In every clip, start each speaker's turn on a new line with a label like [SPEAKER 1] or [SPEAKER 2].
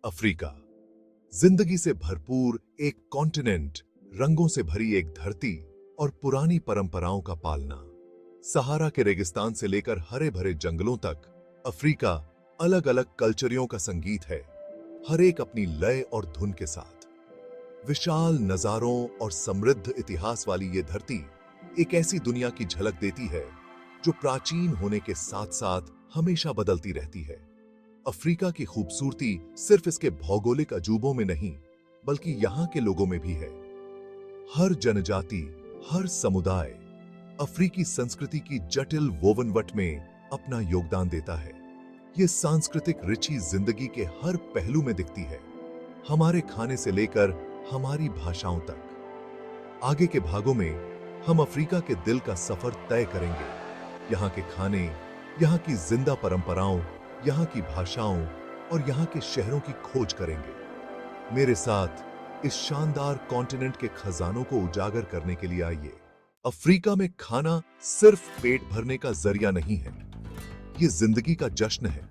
[SPEAKER 1] Africa, जिंदगी से भरपूर एक कॉन्टिनेंट, रंगों से भरी एक धरती और पुरानी परंपराओं का पालना। सहारा के रेगिस्तान से लेकर हरे भरे जंगलों तक अफ्रीका अलग अलग कल्चरियों का संगीत है, हर एक अपनी लय और धुन के साथ। विशाल नजारों और समृद्ध इतिहास वाली ये धरती एक ऐसी दुनिया की झलक देती है जो प्राचीन होने के साथ साथ हमेशा बदलती रहती है। अफ्रीका की खूबसूरती सिर्फ इसके भौगोलिक अजूबों में नहीं, बल्कि यहाँ के लोगों में भी है। हर जनजाति, हर समुदाय अफ्रीकी संस्कृति की जटिल वोवनवट में अपना योगदान देता है। ये सांस्कृतिक रुचि जिंदगी के हर पहलू में दिखती है, हमारे खाने से लेकर हमारी भाषाओं तक। आगे के भागों में हम अफ्रीका के दिल का सफर तय करेंगे, यहाँ के खाने, यहाँ की जिंदा परंपराओं, यहाँ की भाषाओं और यहाँ के शहरों की खोज करेंगे। मेरे साथ इस शानदार कॉन्टिनेंट के खजानों को उजागर करने के लिए आइए। अफ्रीका में खाना सिर्फ पेट भरने का जरिया नहीं है, ये जिंदगी का जश्न है,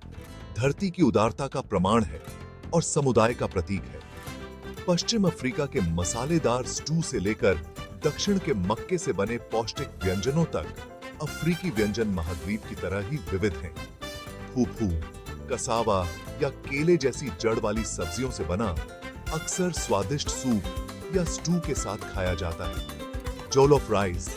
[SPEAKER 1] धरती की उदारता का प्रमाण है और समुदाय का प्रतीक है। पश्चिम अफ्रीका के मसालेदार स्टू से लेकर दक्षिण के मक्के से बने पौष्टिक व्यंजनों तक अफ्रीकी व्यंजन महाद्वीप की तरह ही विविध हैं। फूफू, कसावा या केले जैसी जड़ वाली सब्जियों से बना अक्सर स्वादिष्ट सूप या स्टू के साथ खाया जाता है। जोलोफ राइस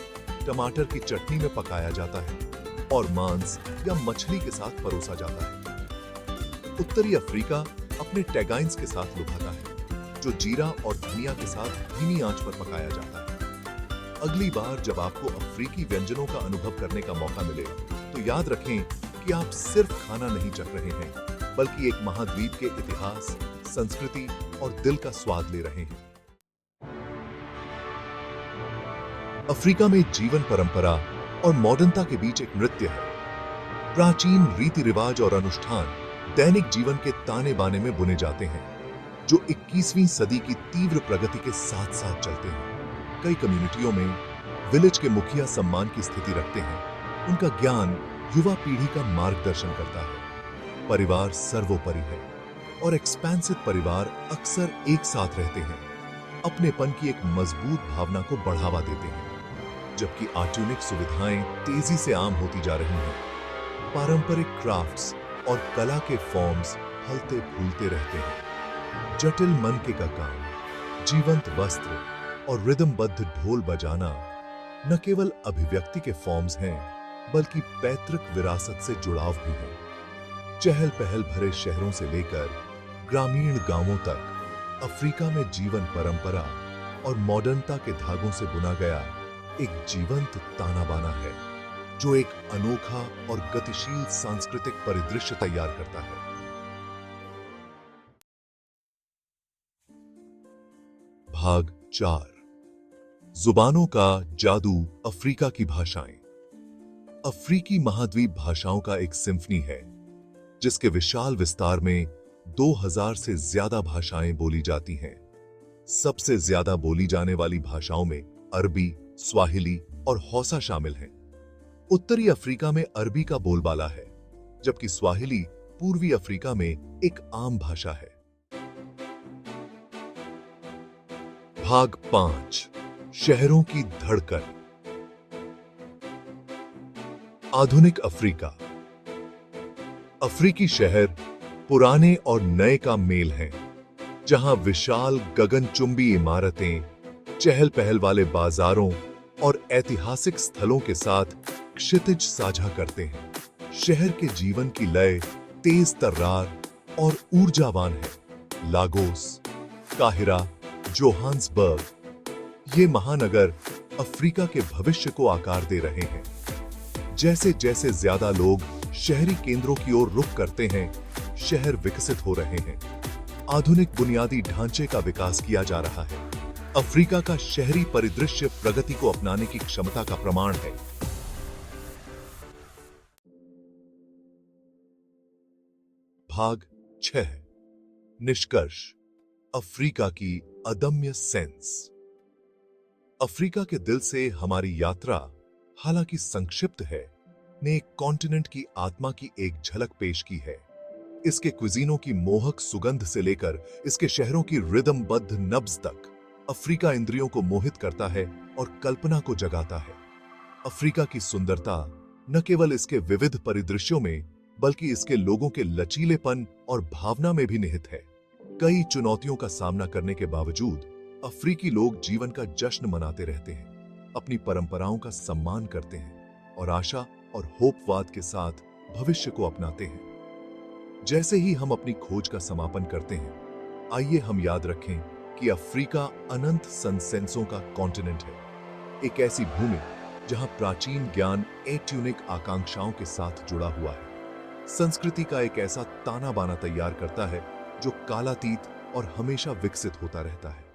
[SPEAKER 1] टमाटर की चटनी में पकाया जाता है और मांस या मछली के साथ परोसा जाता है। उत्तरी अफ्रीका अपने टैगाइन्स के साथ लुभाता है, जो जीरा और धनिया के साथ धीमी आंच पर पकाया जाता है। अगली बार जब आपको अफ्रीकी व्यंजनों का अनुभव करने का मौका मिले, तो याद रखें कि आप सिर्फ खाना नहीं चख रहे हैं, बल्कि एक महाद्वीप के इतिहास, संस्कृति और दिल का स्वाद ले रहे हैं। अफ्रीका में जीवन परंपरा और मॉडर्नता के बीच एक नृत्य है। प्राचीन रीति रिवाज और अनुष्ठान दैनिक जीवन के ताने बाने में बुने जाते हैं, जो 21वीं सदी की तीव्र प्रगति के साथ साथ चलते हैं। कई कम्युनिटियों में विलेज के मुखिया सम्मान की स्थिति रखते हैं। उनका ज्ञान युवा पीढ़ी का मार्गदर्शन करता है। परिवार सर्वोपरि है और एक्सपेंसिव परिवार अक्सर एक साथ रहते हैं, अपनेपन की एक मजबूत भावना को बढ़ावा देते हैं। जबकि आधुनिक सुविधाएं तेजी से आम होती जा रही हैं, पारंपरिक क्राफ्ट्स और कला के फॉर्म्स फलते फूलते रहते हैं। जटिल मनके का काम, जीवंत वस्त्र और रिदमबद्ध ढोल बजाना न केवल अभिव्यक्ति के फॉर्म्स हैं, बल्कि पैतृक विरासत से जुड़ाव भी है। चहल पहल भरे शहरों से लेकर ग्रामीण गांवों तक अफ्रीका में जीवन परंपरा और मॉडर्नता के धागों से बुना गया एक जीवंत ताना बाना है, जो एक अनोखा और गतिशील सांस्कृतिक परिदृश्य तैयार करता है। भाग 4, जुबानों का जादू, अफ्रीका की भाषाएं। अफ्रीकी महाद्वीप भाषाओं का एक सिम्फनी है, जिसके विशाल विस्तार में 2000 से ज्यादा भाषाएं बोली जाती हैं। सबसे ज्यादा बोली जाने वाली भाषाओं में अरबी, स्वाहिली और हौसा शामिल हैं। उत्तरी अफ्रीका में अरबी का बोलबाला है, जबकि स्वाहिली पूर्वी अफ्रीका में एक आम भाषा है। भाग 5, शहरों की धड़कन। आधुनिक अफ्रीका। अफ्रीकी शहर पुराने और नए का मेल हैं, जहां विशाल गगनचुंबी इमारतें, चहल पहल वाले बाजारों और ऐतिहासिक स्थलों के साथ क्षितिज साझा करते हैं। शहर के जीवन की लय तेज तर्रार और ऊर्जावान है। लागोस, काहिरा, जोहान्सबर्ग, ये महानगर अफ्रीका के भविष्य को आकार दे रहे हैं। जैसे जैसे ज्यादा लोग शहरी केंद्रों की ओर रुख करते हैं, शहर विकसित हो रहे हैं। आधुनिक बुनियादी ढांचे का विकास किया जा रहा है। अफ्रीका का शहरी परिदृश्य प्रगति को अपनाने की क्षमता का प्रमाण है। भाग 6, निष्कर्ष, अफ्रीका की अदम्य सेंस। अफ्रीका के दिल से हमारी यात्रा, हालांकि संक्षिप्त है, ने एक कॉन्टिनेंट की आत्मा की एक झलक पेश की है। इसके क्विजीनों की मोहक सुगंध से लेकर इसके शहरों की रिदमबद्ध नब्ज तक अफ्रीका इंद्रियों को मोहित करता है और कल्पना को जगाता है। अफ्रीका की सुंदरता न केवल इसके विविध परिदृश्यों में बल्कि इसके लोगों के लचीलेपन और भावना में भी निहित है। कई चुनौतियों का सामना करने के बावजूद अफ्रीकी लोग जीवन का जश्न मनाते रहते हैं, अपनी परंपराओं का सम्मान करते हैं और आशा और होपवाद के साथ भविष्य को अपनाते हैं। जैसे ही हम अपनी खोज का समापन करते हैं, आइए हम याद रखें कि अफ्रीका अनंत सनसेंसों का कॉन्टिनेंट है, एक ऐसी भूमि जहां प्राचीन ज्ञान एट्यूनिक आकांक्षाओं के साथ जुड़ा हुआ है, संस्कृति का एक ऐसा ताना बाना तैयार करता है जो कालातीत और हमेशा विकसित होता रहता है।